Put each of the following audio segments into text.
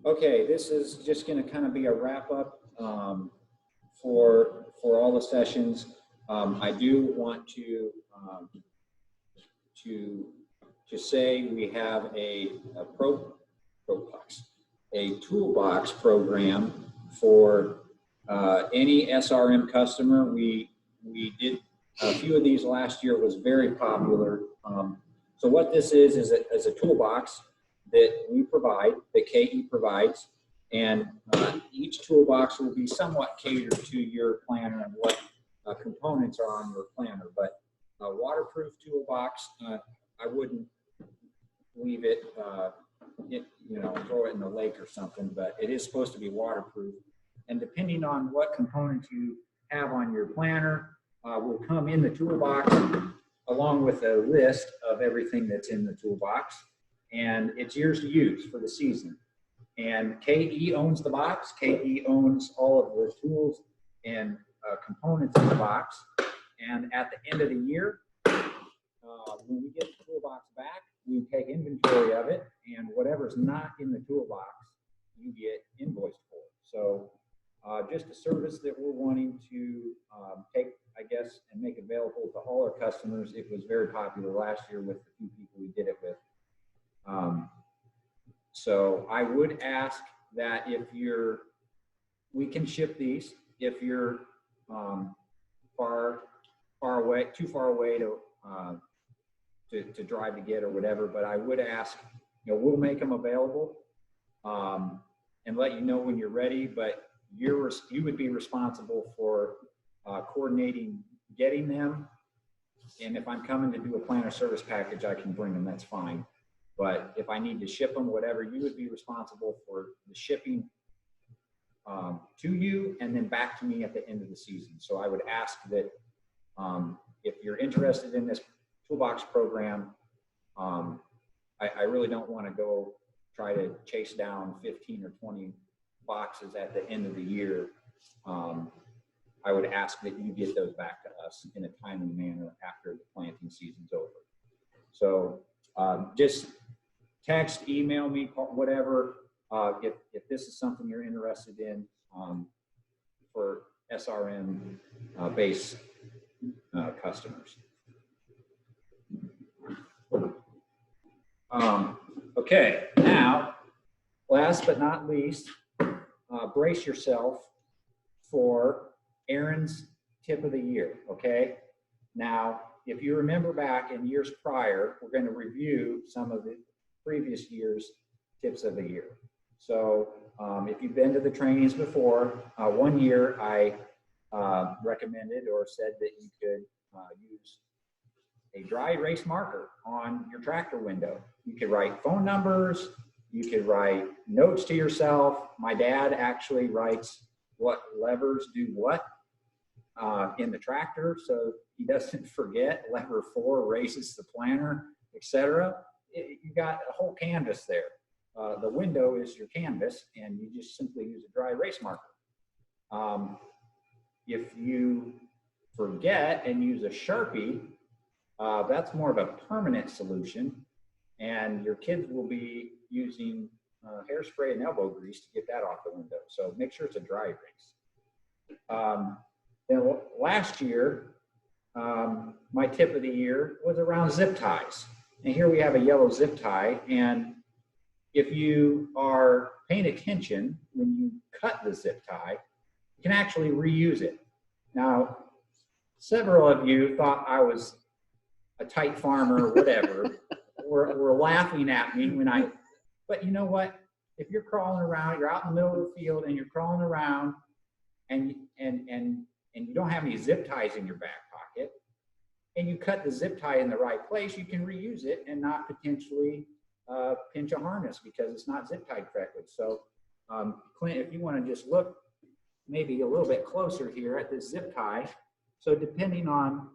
Okay, this is just going to kind of be a wrap up for all the sessions. I do want to say we have a toolbox program for any SRM customer. We did a few of these last year. It was very popular. So what this is a toolbox that we provide, that KE provides, and each toolbox will be somewhat catered to your planner and what components are on your planner. But a waterproof toolbox, I wouldn't leave it, throw it in the lake or something, but it is supposed to be waterproof. And depending on what components you have on your planner, will come in the toolbox along with a list of everything that's in the toolbox. And it's yours to use for the season. And KE owns the box. KE owns all of the tools and components in the box. And at the end of the year, when we get the toolbox back, we take inventory of it, and whatever's not in the toolbox, you get invoiced for. So just a service that we're wanting to take, I guess, and make available to all our customers. It was very popular last year with the few people we did it with. So I would ask that we can ship these if you're far away, too far away to drive to get or whatever. But I would ask, we'll make them available and let you know when you're ready. But you would be responsible for coordinating getting them. And if I'm coming to do a planner service package, I can bring them. That's fine. But if I need to ship them, whatever, you would be responsible for the shipping to you and then back to me at the end of the season. So I would ask that if you're interested in this toolbox program, I really don't want to go try to chase down 15 or 20 boxes at the end of the year. I would ask that you get those back to us in a timely manner after the planting season's over. So just text, email me, whatever, if this is something you're interested in for SRM based customers. Okay, now, last but not least, brace yourself for Aaron's tip of the year, okay? Now, if you remember back in years prior, we're going to review some of the previous year's tips of the year. So if you've been to the trainings before, one year I recommended or said that you could use a dry erase marker on your tractor window. You could write phone numbers, you could write notes to yourself. My dad actually writes what levers do what in the tractor, so he doesn't forget. Lever 4 raises the planter, etc. You got a whole canvas there. The window is your canvas, and you just simply use a dry erase marker. If you forget and use a Sharpie, that's more of a permanent solution, and your kids will be using hairspray and elbow grease to get that off the window. So make sure it's a dry erase. Then last year, my tip of the year was around zip ties. And here we have a yellow zip tie, and if you are paying attention when you cut the zip tie, you can actually reuse it. Now, several of you thought I was a tight farmer or whatever, were laughing at me but you know what? If you're crawling around, you're out in the middle of the field and you're crawling around and you don't have any zip ties in your back pocket, and you cut the zip tie in the right place, you can reuse it and not potentially pinch a harness because it's not zip tied correctly. So Clint, if you want to just look maybe a little bit closer here at this zip tie. So depending on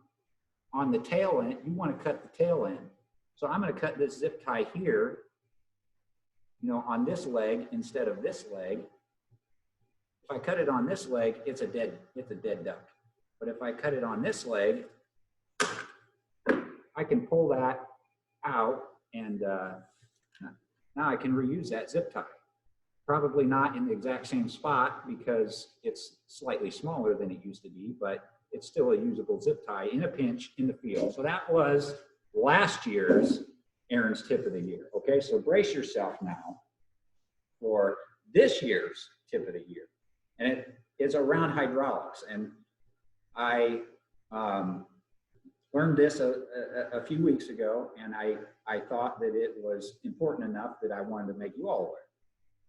the tail end, you want to cut the tail end. So I'm going to cut this zip tie here, on this leg instead of this leg. If I cut it on this leg, it's a dead duck. But if I cut it on this leg, I can pull that out, and now I can reuse that zip tie. Probably not in the exact same spot because it's slightly smaller than it used to be, but it's still a usable zip tie in a pinch in the field. So that was last year's Aaron's tip of the year. Okay, so brace yourself now for this year's tip of the year. And it is around hydraulics. And I learned this a few weeks ago, and I thought that it was important enough that I wanted to make you all aware.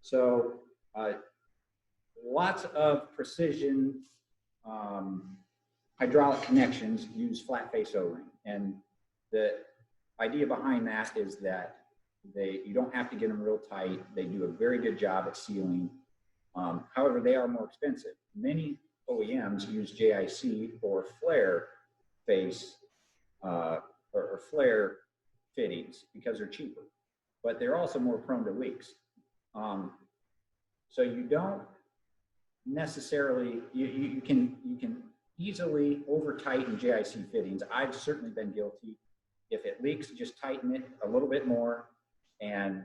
So lots of precision hydraulic connections use flat face O-ring. And the idea behind that is that you don't have to get them real tight. They do a very good job at sealing. However, they are more expensive. Many OEMs use JIC or flare face or flare fittings because they're cheaper, but they're also more prone to leaks. So you don't necessarily, you can easily over tighten JIC fittings. I've certainly been guilty. If it leaks, just tighten it a little bit more, and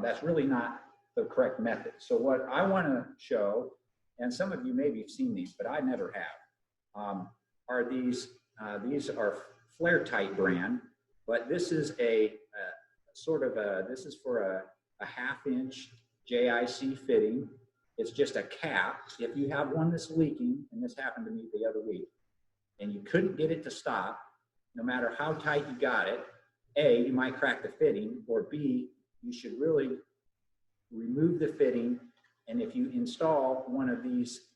that's really not the correct method. So what I want to show, and some of you maybe have seen these, but I never have, are these are Flare Tight brand, but this is a this is for a 1/2 inch JIC fitting. It's just a cap. If you have one that's leaking, and this happened to me the other week, and you couldn't get it to stop, no matter how tight you got it, A, you might crack the fitting, or B, you should really remove the fitting. And if you install one of these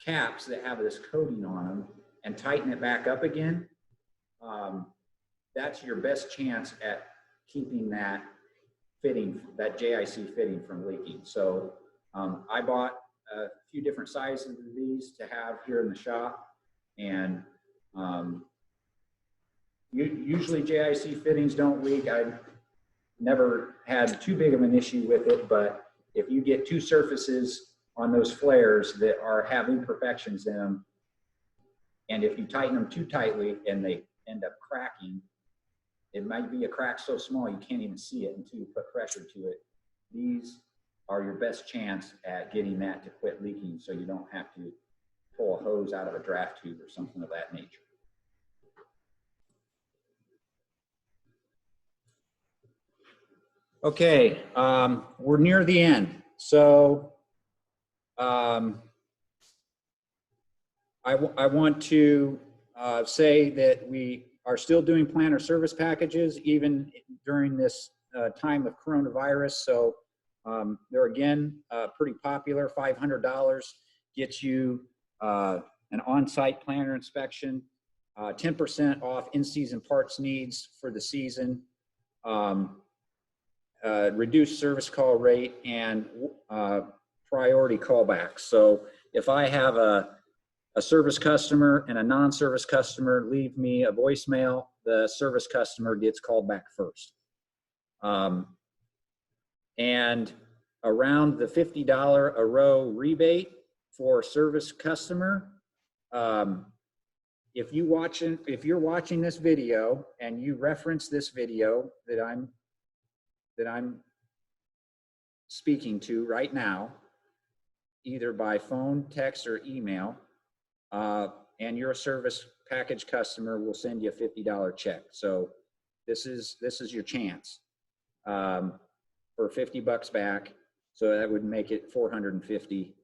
caps that have this coating on them and tighten it back up again, that's your best chance at keeping that fitting, that JIC fitting, from leaking. So I bought a few different sizes of these to have here in the shop, and usually JIC fittings don't leak. I've never had too big of an issue with it, but if you get two surfaces on those flares that have imperfections in them, and if you tighten them too tightly and they end up cracking, it might be a crack so small you can't even see it until you put pressure to it. These are your best chance at getting that to quit leaking, so you don't have to pull a hose out of a draft tube or something of that nature. Okay, we're near the end. So I want to say that we are still doing planner service packages even during this time of coronavirus. So they're again pretty popular. $500 gets you an on-site planner inspection, 10% off in-season parts needs for the season, reduced service call rate, and priority callbacks. So if I have a service customer and a non-service customer leave me a voicemail, the service customer gets called back first. And around the $50 a row rebate for service customer, if you're watching this video and you reference this video that I'm speaking to right now, either by phone, text, or email, and your service package customer will send you a $50 check. So this is your chance for $50 back. So that would make it $450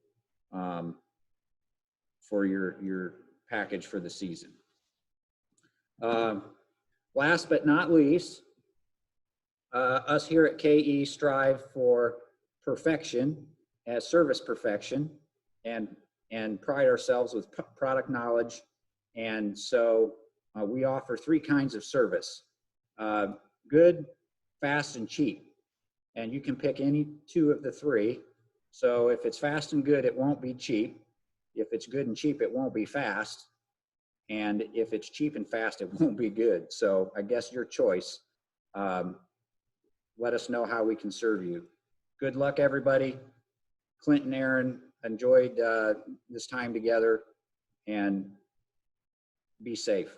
for your package for the season. Last but not least, us here at KE strive for perfection, as service perfection, and pride ourselves with product knowledge. And so we offer 3 kinds of service: good, fast, and cheap. And you can pick any 2 of the 3. So if it's fast and good, it won't be cheap. If it's good and cheap, it won't be fast. And if it's cheap and fast, it won't be good. So I guess your choice. Let us know how we can serve you. Good luck, everybody. Clint and Aaron enjoyed this time together, and be safe.